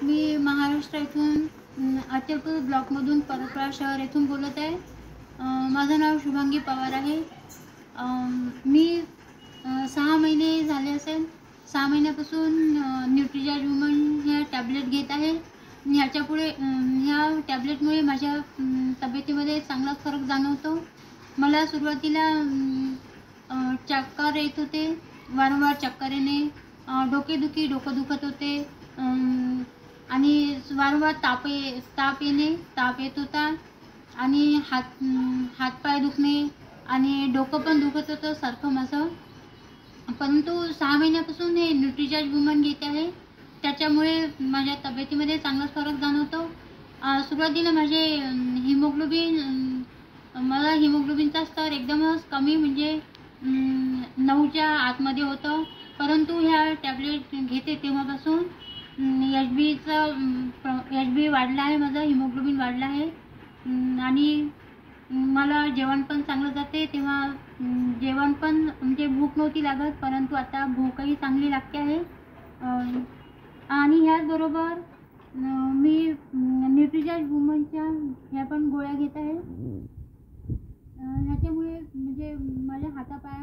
मी महाराष्ट्र इथून अचलपूर ब्लॉकमधून परतवाडा शहर येथून बोलत आहे. माझं नाव शुभांगी पवार आहे. मी 6 महिने झाले असेल. 6 महिन्यापासून न्यूट्रिजॉर्ज वुमन ह्या टॅबलेट घेत आहे. ह्याच्यापुढे ह्या टॅबलेटमुळे माझ्या तब्येतीमध्ये चांगला फरक जाणवतो. मला सुरुवातीला चक्कर येत होते, वारंवार चक्कर येणे, डोकेदुखी, डोकं दुखत होते आणि वारंवार ताप येत होता आणि हातपाय दुखणे आणि डोकं पण दुखत होतं सारखं माझं. परंतु 6 महिन्यापासून हे न्यूट्रिजॉर्ज वुमन घेते आहे. त्याच्यामुळे माझ्या तब्येतीमध्ये चांगलाच फरक जाणवतो. सुरुवातीला माझे मला हिमोग्लोबिनचा स्तर एकदमच कमी, म्हणजे 9च्या आतमध्ये होतं. परंतु ह्या टॅबलेट घेते तेव्हापासून एच बी वाढला आहे, माझं हिमोग्लोबिन वाढलं आहे आणि मला जेवण पण चांगलं जाते. तेव्हा जेवण पण म्हणजे भूक नव्हती लागत, परंतु आता भूकही चांगली लागते आहे. आणि ह्याचबरोबर मी न्यूट्रिजॉर्ज वुमनच्या ह्या पण गोळ्या घेत आहे. ह्याच्यामुळे म्हणजे माझ्या हातापाया